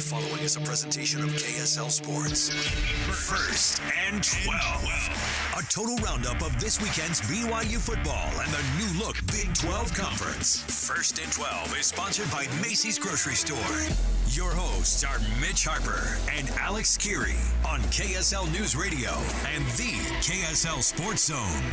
following is a presentation of KSL Sports. First and 12. A total roundup of this weekend's BYU football and the new look Big 12 Conference. First and 12 is sponsored by Macy's Grocery Store. Your hosts are Mitch Harper and Alex Kirry on KSL News Radio and the KSL Sports Zone.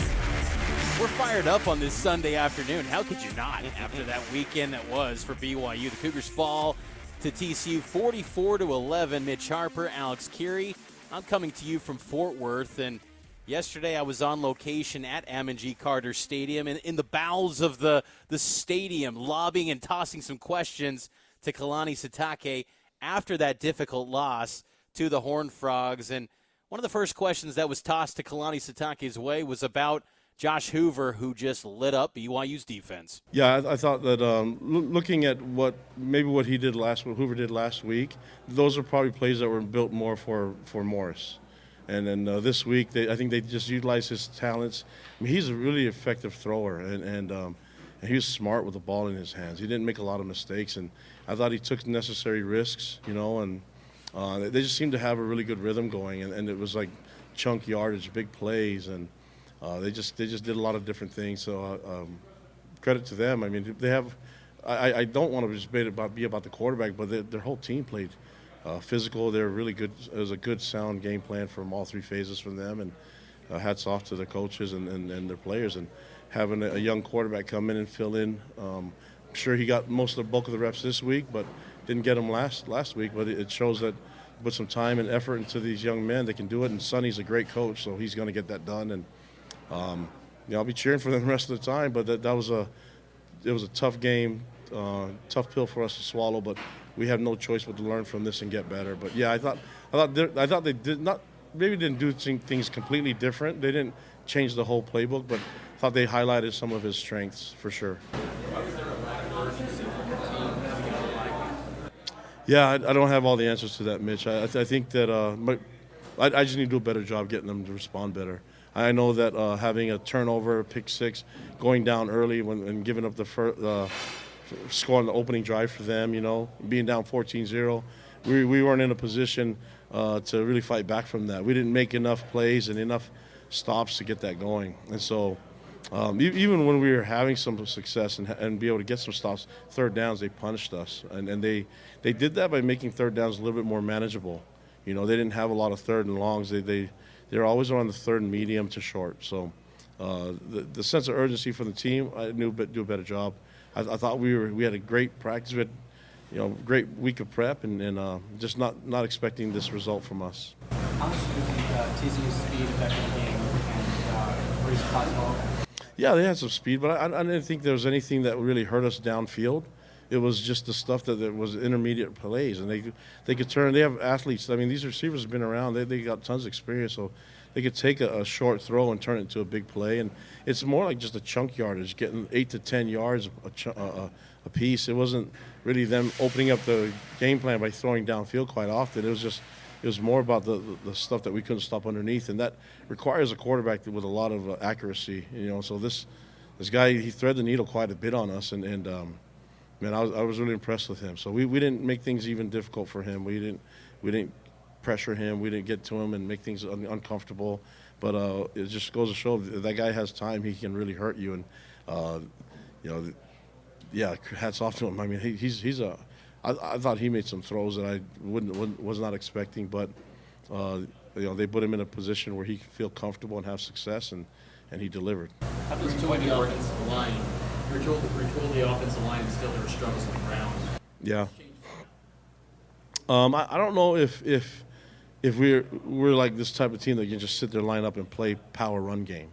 We're fired up on this Sunday afternoon. How could you not after that weekend that was for BYU? The Cougars fall to TCU 44-11. Mitch Harper, Alex Kirry. I'm coming to you from Fort Worth, and yesterday I was on location at M&G Carter Stadium, and in the bowels of the stadium, lobbying and tossing some questions to Kalani Sitake after that difficult loss to the Horned Frogs. And one of the first questions that was tossed to Kalani Sitake's way was about Josh Hoover, who just lit up BYU's defense. Yeah, I thought that looking at what Hoover did last week, those are probably plays that were built more for Morris. And then this week, I think they just utilized his talents. I mean, he's a really effective thrower, and he was smart with the ball in his hands. He didn't make a lot of mistakes, and I thought he took necessary risks, and they just seemed to have a really good rhythm going, and it was like chunk yardage, big plays, and they just did a lot of different things. So credit to them. I mean, they have. I don't want to just be about the quarterback, but their whole team played physical. They're really good. It was a good, sound game plan from all three phases from them, and hats off to their coaches and their players. And having a young quarterback come in and fill in. I'm sure he got most of the bulk of the reps this week, but didn't get them last week. But it shows that put some time and effort into these young men, they can do it. And Sonny's a great coach, so he's going to get that done. And I'll be cheering for them the rest of the time. But it was a tough game, tough pill for us to swallow. But we have no choice but to learn from this and get better. But yeah, I thought they didn't do things completely different. They didn't change the whole playbook, but I thought they highlighted some of his strengths for sure. Yeah, I don't have all the answers to that, Mitch. I think that I just need to do a better job getting them to respond better. I know that having a turnover, a pick six, going down early and giving up the score on the opening drive for them, being down 14-0, we weren't in a position to really fight back from that. We didn't make enough plays and enough stops to get that going. And so even when we were having some success and be able to get some stops, third downs, they punished us. And they did that by making third downs a little bit more manageable. They didn't have a lot of third and longs. They're always on the third and medium to short. So the sense of urgency from the team, I knew do a better job. I thought we had a great practice. We had great week of prep and just not expecting this result from us. How much do you think TCU's speed affected the game and were you surprised at all? Yeah, they had some speed, but I didn't think there was anything that really hurt us downfield. It was just the stuff that was intermediate plays, and they could turn. They have athletes. I mean, these receivers have been around. They got tons of experience, so they could take a short throw and turn it into a big play. And it's more like just a chunk yardage, getting 8 to 10 yards a piece. It wasn't really them opening up the game plan by throwing downfield quite often. It was more about the stuff that we couldn't stop underneath, and that requires a quarterback with a lot of accuracy. So this guy, he threaded the needle quite a bit on us, and man, I was really impressed with him. So we didn't make things even difficult for him. We didn't pressure him. We didn't get to him and make things uncomfortable. But it just goes to show that guy has time. He can really hurt you. And yeah, hats off to him. I mean, he's a. I thought he made some throws that I was not expecting, but they put him in a position where he could feel comfortable and have success, and he delivered. How does the offensive line? You're told the offensive line and still there were struggles on the ground. Yeah. I don't know if we're like this type of team that can just sit there, line up, and play power run game,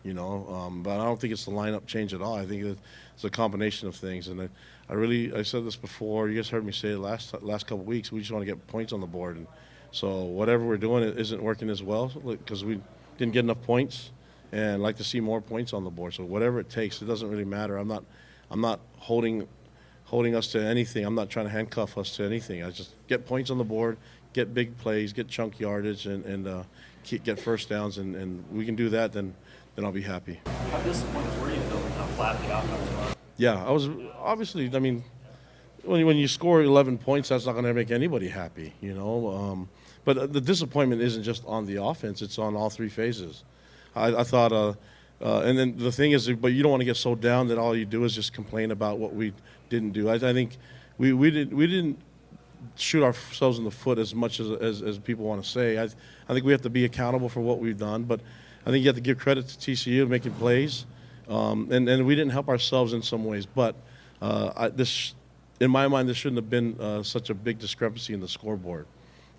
But I don't think it's the lineup change at all. I think it's a combination of things, and I said this before. You guys heard me say it last couple of weeks. We just want to get points on the board, and so whatever we're doing isn't working as well because we didn't get enough points, and I'd like to see more points on the board. So whatever it takes, it doesn't really matter. I'm not holding us to anything. I'm not trying to handcuff us to anything. I just get points on the board, get big plays, get chunk yardage, and get first downs, and we can do that. Then I'll be happy. How disappointed were you though how flat the offense was? Yeah, I was obviously. I mean, when you score 11 points, that's not going to make anybody happy, you know. But the disappointment isn't just on the offense; it's on all three phases. I thought, and then the thing is, but you don't want to get so down that all you do is just complain about what we didn't do. I think we didn't shoot ourselves in the foot as much as people want to say. I think we have to be accountable for what we've done, but I think you have to give credit to TCU making plays, and we didn't help ourselves in some ways. But in my mind, this shouldn't have been such a big discrepancy in the scoreboard.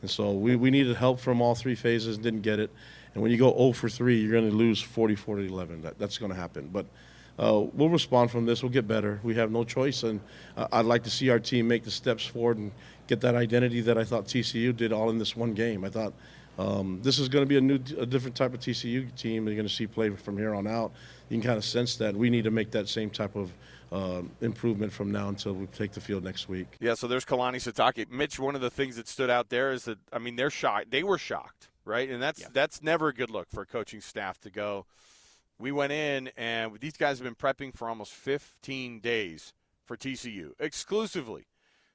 And so we needed help from all three phases, didn't get it. And when you go 0 for 3, you're going to lose 44-11. That's going to happen. But we'll respond from this. We'll get better. We have no choice. And I'd like to see our team make the steps forward and get that identity that I thought TCU did all in this one game. I thought this is going to be a different type of TCU team. You're going to see play from here on out. You can kind of sense that. We need to make that same type of improvement from now until we take the field next week. Yeah, so there's Kalani Sitake. Mitch, one of the things that stood out there is that, I mean, they're shocked. They were shocked, right? And that's never a good look for a coaching staff to go. We went in, and these guys have been prepping for almost 15 days for TCU, exclusively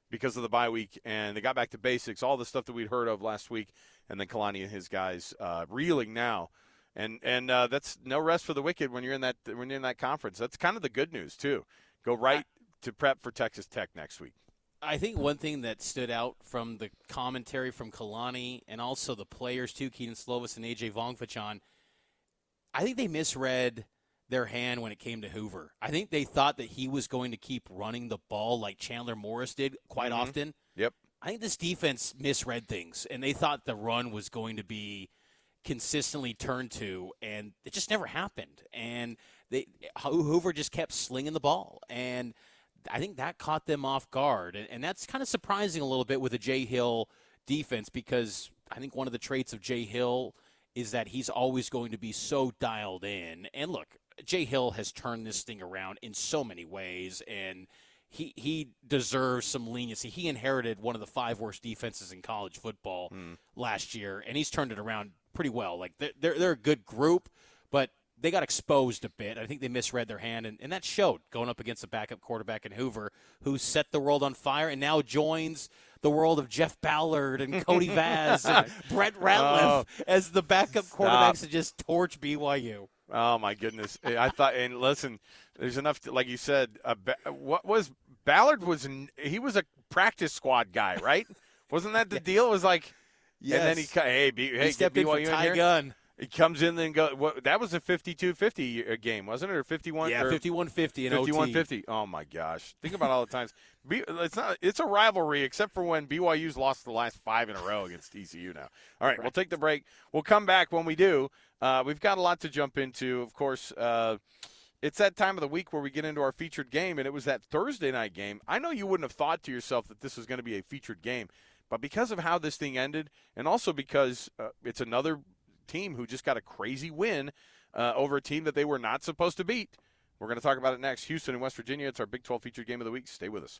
because of the bye week, and they got back to basics, all the stuff that we'd heard of last week, and then Kalani and his guys reeling now. And that's no rest for the wicked when you're in that conference. That's kind of the good news, too. Go right to prep for Texas Tech next week. I think one thing that stood out from the commentary from Kalani and also the players too, Keaton Slovis and A.J. Vongphachanh, I think they misread their hand when it came to Hoover. I think they thought that he was going to keep running the ball like Chandler Morris did quite often. Yep. I think this defense misread things, and they thought the run was going to be consistently turned to, and it just never happened. And Hoover just kept slinging the ball, and I think that caught them off guard. And that's kind of surprising a little bit with a Jay Hill defense, because I think one of the traits of Jay Hill is that he's always going to be so dialed in. And look, Jay Hill has turned this thing around in so many ways, and he deserves some leniency. He inherited one of the 5 worst defenses in college football last year, and he's turned it around pretty well. Like, they're a good group, but they got exposed a bit. I think they misread their hand, and that showed going up against a backup quarterback in Hoover who set the world on fire and now joins the world of Jeff Ballard and Cody Vaz and Brett Ratliff as the backup quarterbacks to just torch BYU. Oh, my goodness. I thought, and listen, there's enough, like you said, what was Ballard he was a practice squad guy, right? Wasn't that the deal? It was like, yes. And then he stepped in for Ty Gunn. He comes in and goes. That was a 52-50 game, wasn't it, or 51? Yeah, 51-50 in OT. 51-50. Oh my gosh! Think about all the times. It's a rivalry, except for when BYU's lost the last 5 in a row against TCU. Now, all right, We'll take the break. We'll come back. When we do, we've got a lot to jump into. Of course, it's that time of the week where we get into our featured game, and it was that Thursday night game. I know you wouldn't have thought to yourself that this was going to be a featured game, but because of how this thing ended, and also because it's another team who just got a crazy win over a team that they were not supposed to beat. We're going to talk about it next. Houston and West Virginia. It's our Big 12 featured game of the week. Stay with us.